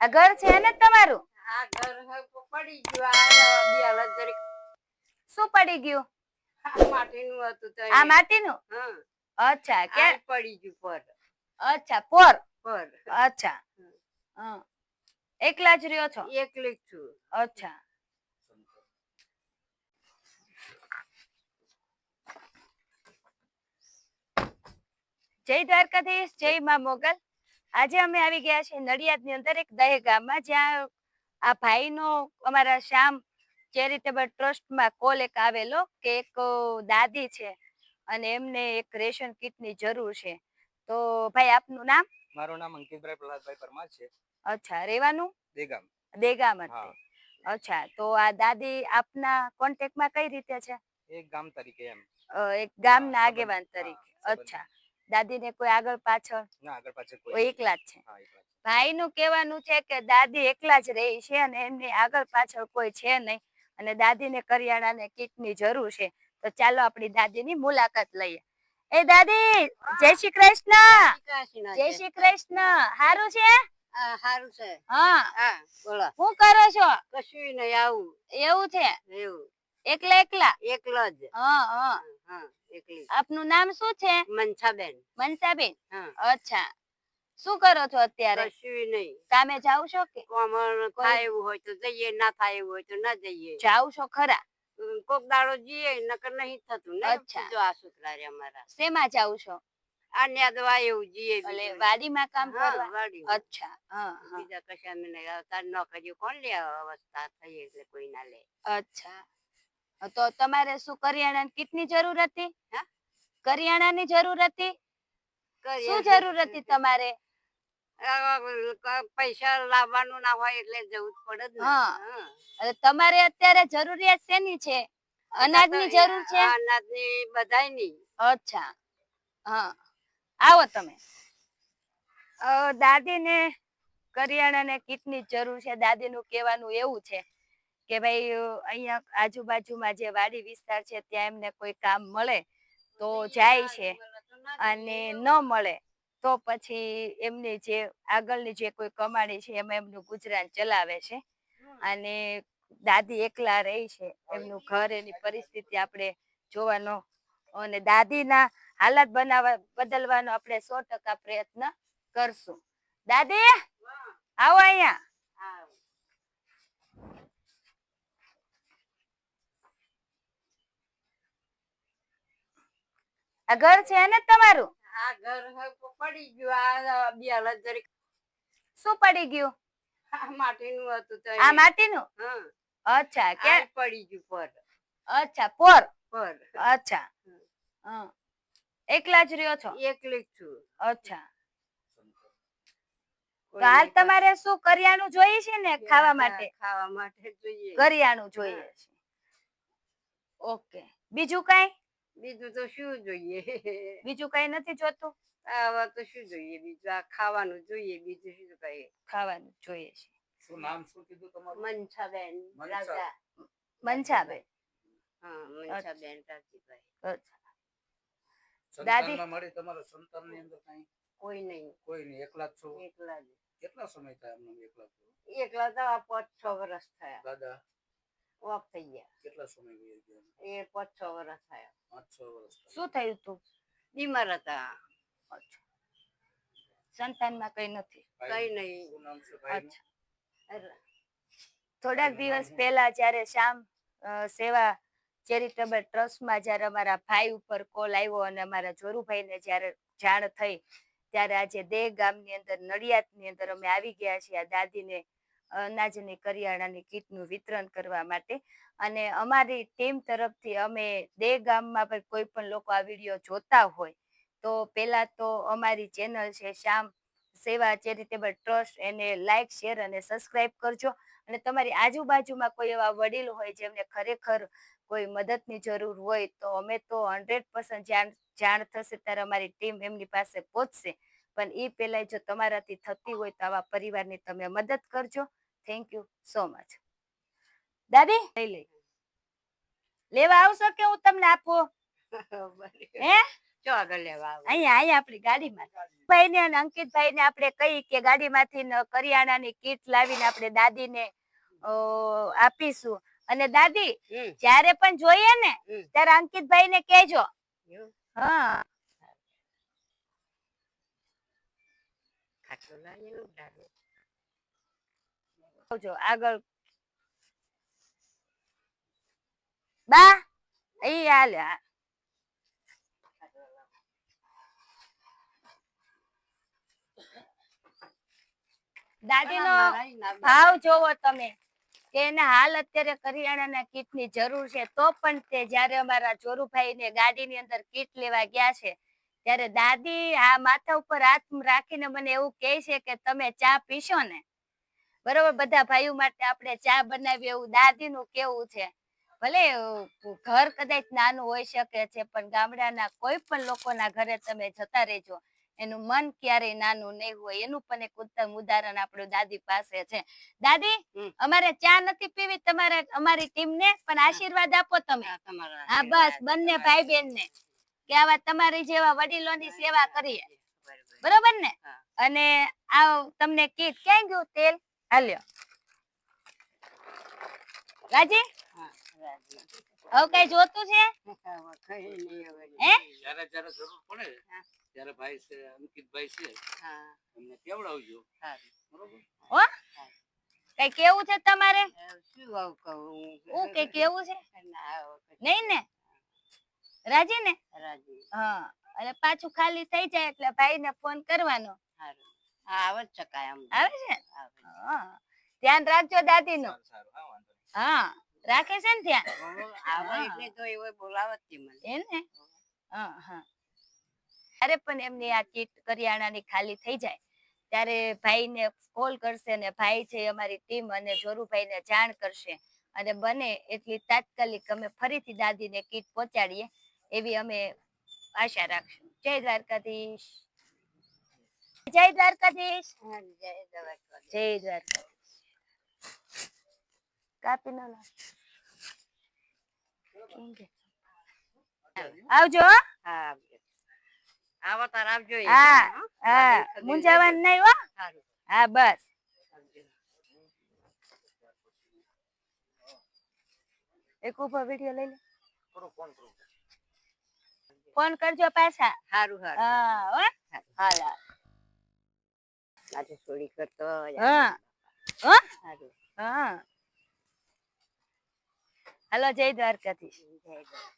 આ ઘર છે ને તમારું? આ ઘર પડી ગયું. આ બિયાલા જરીક શું પડી ગયું? માટીનું હતું તો આ માટીનું? હા. અચ્છા, કે પડી ગયું પર. અચ્છા, પર. અચ્છા. હા. એકલા જ રહ્યો છો? એકલી જ છું. અચ્છા. જય દ્વારકાધીશ, જય માં મોગલ. આજે અમે આવી ગયા છીએ નડિયાદની અંદર એક દહે ગામમાં, જ્યાં આ ભાઈનો અમારા શ્યામ ચેરિટેબલ ટ્રસ્ટમાં કોલ એક આવેલો કે એક દાદી છે અને એમને એક રેશન કીટની જરૂર છે. તો ભાઈ, આપનું નામ? મારું નામ અંકિતભાઈ પ્રહલાદભાઈ પરમાર છે. અચ્છા, રહેવાનું? દેગામ. દેગામ જ. અચ્છા, તો આ દાદી આપના કોન્ટેક્ટમાં કઈ રીતે છે? એક ગામ તરીકે એમ. એક ગામના આગેવાન તરીકે. અચ્છા. દાદીને કોઈ આગળ પાછળ? ના, આગળ પાછળ કોઈ એકલા જ છે. ભાઈનું કહેવાનું છે કે દાદી એકલા જ રહે છે અને એમની આગળ પાછળ કોઈ છે નહીં અને દાદીને કરિયાણાને કીટની જરૂર છે. તો ચાલો આપણી દાદીની મુલાકાત લઈએ. એ દાદી, જય શ્રી કૃષ્ણ. જય શ્રી કૃષ્ણ. હારું છે? સારું છે. હા, બોલો. શું કરો છો? કશું નહીં. આવું એવું છે? એવું. એકલા એકલા? એકલા જ. હા. એકલી. આપનું નામ શું છે? મનસાબેન. મનસાબેન. અચ્છા. શું કરો છો અત્યારે? કશું નહીં. કામે જાવ છો કે? થાય એવું હોય તો જઈએ, ના થાય એવું હોય તો ના જઈએ. જાવ છો ખરા? કોક દાડો જઈએ, નકર નહીં થતું ને. અચ્છા. જો આ છોકરા રે અમારા. શેમાં જાવ છો? આ ન્યાદવા એવું જઈએ. એટલે વાડીમાં કામ કરવા? વાડી. અચ્છા. બીજા કશા અમે નહીં આવતા. નોકરીઓ કોણ લે? અવસ્થા થઈ એટલે કોઈ ના લે. અચ્છા. તો તમારે શું કરિયાણાની કીટની જરૂર હતી? કરિયાણાની જરૂર હતી? શું જરૂર હતી તમારે? પૈસા લાવવાનું ના હોય એટલે જવું જ પડે જ. હા. તમારે અત્યારે જરૂરિયાત શેની છે? અનાજની જરૂર છે? અનાજની બધાયની. અચ્છા. હા, આવો તમે. દાદીને કરિયાણાને કીટની જરૂર છે. દાદીનું કહેવાનું એવું છે કે ભાઈ, અહીંયા આજુબાજુમાં જે વાડી વિસ્તાર છે ત્યાં એમને કોઈ કામ મળે તો જાય છે અને ન મળે તો પછી એમની જે આગળની જે કોઈ કમાણી છે એમાં એમનું ગુજરાન ચલાવે છે. અને દાદી એકલા રહી છે. એમનું ઘર, એની પરિસ્થિતિ આપણે જોવાનો અને દાદીના હાલત બદલવાનો આપણે 100% પ્રયત્ન કરશું. દાદી, આવો અહીંયા. આ ઘર છે ને તમારું? આ ઘર પડી ગયું. આ બિયાલા જરીક. શું પડી ગયું? માટીનું હતું તો. આ માટીનું? અચ્છા, કે પડી ગયું પર. અચ્છા, પર. અચ્છા. એકલા જ રહ્યો છો? એકલી જ છું. અચ્છા. હાલ તમારે શું કરિયાણું જોઈએ છે ને? ખાવા માટે? ખાવા માટે જોઈએ. કરિયાણું જોઈએ છે. ઓકે. બીજું કઈ? બીજું તો શું જોઈએ? બીજું કઈ નથી જોતું? આવા તો શું જોઈએ? બીજું આ ખાવાનું જોઈએ. બીજું શું કઈ? ખાવાનું જોઈએ છે. શું નામ શું કીધું તમારું? મનસાબેન રાજા. મનસાબેન. મનસાબેન રાજીભાઈ. અચ્છા. સંતાનમાં મળી તમારા સંતાનની અંદર કઈ? કોઈ નહીં. કોઈ નહીં. એકલા જ છો? એકલા જ. કેટલા સમય થાય અમને એકલા છો? એકલા તો આ 5-6 વર્ષ થયા. દાદા ઓફ થઈ ગયા. કેટલા સમય વહી ગયા? એ 5-6 વર્ષ થયા. 5-6 વર્ષ. શું થયું તું? બીમાર હતા. અચ્છા. સંતાનમાં કઈ નથી? કઈ નહીં. શું નામ છે ભાઈનું? થોડાક દિવસ પહેલા જ્યારે શ્યામ સેવા ચેરિટેબલ ટ્રસ્ટમાં જ્યારે અમારા ભાઈ ઉપર કોલ આવ્યો અને અમારા જોરુભાઈને જ્યારે જાણ થઈ ત્યારે આજે દેહ ગામની અંદર, નડિયાદની અંદર અમે આવી ગયા છીએ આ દાદીને અનાજની કરિયાણાની કીટનું વિતરણ કરવા માટે. અને અમારી ટીમ તરફથી અમે દેહ ગામમાં પણ કોઈ પણ લોકો આ વિડીયો જોતા હોય તો પહેલા તો અમારી ચેનલ છે શ્યામ સેવા ચેરિટેબલ ટ્રસ્ટ, એને લાઈક, શેર અને સબસ્ક્રાઇબ કરજો. અને તમારી આજુબાજુમાં કોઈ એવા વડીલ હોય જેમને ખરેખર કોઈ મદદની જરૂર હોય તો અમે તો 100% જાણ થશે ત્યારે અમારી ટીમ એમની પાસે પહોંચશે. પણ એ પહેલા જો તમારાથી થતી હોય તો આવા પરિવારની તમે મદદ કરજો. Thank you so much. દાદી, લઈ લેવા આવશો કે હું તમને આપું? હે, ચો આગળ લેવા આવો. અહીંયા આપણી ગાડીમાં ભાઈ ને અને અંકિતભાઈ ને આપણે કહી કે ગાડીમાંથી કરિયાણાની કીટ લાવીને આપણે દાદીને આપીશું. અને દાદી હમ. જ્યારે પણ જોઈએ ને હમ. ત્યારે અંકિતભાઈ ને કહેજો. એવું? હા ખાટલો લાવીને ઉડાડો. આવજો આગળ બા ઈ હાલે હા. દાદીનો ભાવ જોવો તમે કે એને હાલ અત્યારે કરિયાણાના કીટની જરૂર છે તો પણ તે જ્યારે અમારા જોરુભાઈને ગાડીની અંદર કીટ લેવા ગયા છે ત્યારે દાદી આ માથા ઉપર હાથ રાખીને મને એવું કહે છે કે તમે ચા પીશો ને બરોબર. બધા ભાઈઓ માટે આપણે ચા બનાવીએ એવું દાદીનું કેવું છે. ભલે ઘર કદાચ નાનું હોઈ શકે છે પણ ગામડાના કોઈ પણ લોકોના ઘરે તમે જતા રહેજો એનું મન ક્યારેય નાનું નહીં હોય. એનું પણ એક ઉત્તમ ઉદાહરણ આપણું દાદી પાસે છે. દાદી અમારે ચા નથી પીવી તમારે અમારી ટીમને પણ આશીર્વાદ આપો તમે. હા બસ બંને ભાઈ બહેન ને કે આવા તમારી જેવા વડીલોની સેવા કરીએ બરોબર ને. અને આ તમને કીટ ક્યાં ગયું તેલ હાલ્યો રાજી હવે કઈ જોતું છે હે જ્યારે જ્યારે જરૂર પડે ત્યારે ભાઈ છે અંકિતભાઈ છે એમને કેવડાવજો બરોબર. હો કઈ કેવું છે તમારે શું આવું કહું હું કઈ કેવું છે ના નહીં ને રાજી ને રાજી. હા અને પાછું ખાલી થઈ જાય એટલે ભાઈ ને ફોન કરવાનો. સારું. હા આવે જ છે કાયમ. આવે છે આવે. હા ધ્યાન રાખજો દાદી નું. સારું હા વાંધો નહીં. હા રાખે છે ને ધ્યાન આવે એટલે તો એવો બોલાવત થી મને. એને હા હા અરે પણ એમની આ કીટ કરિયાણાની ખાલી થઈ જાય ત્યારે ભાઈને કોલ કરશે ને ભાઈ છે અમારી ટીમ અને જોરુભાઈને જાણ કરશે અને બને એટલી તાત્કાલિક અમે ફરીથી દાદીને કીટ પહોંચાડીએ એવી અમે આશા રાખશું. જય દ્વારકાધીશ. જય દ્વારકાધીશ. જય દ્વારકા. જય દ્વારકાધીશ. કાપી ના આવજો હો. હા આવજો. આવો તાર આવજો. હા હા મુંજાવાનું નહીં હો. સારું. હા બસ એક ઉભો વિડિયો લઈ લે ફોન કરજો પાછા. સારું સારું. હા હો હાલ હાલ. આજે થોડી કરતો હા હો સારું. હા હાલો જય દ્વારકાધીશ. જય દ્વારકા.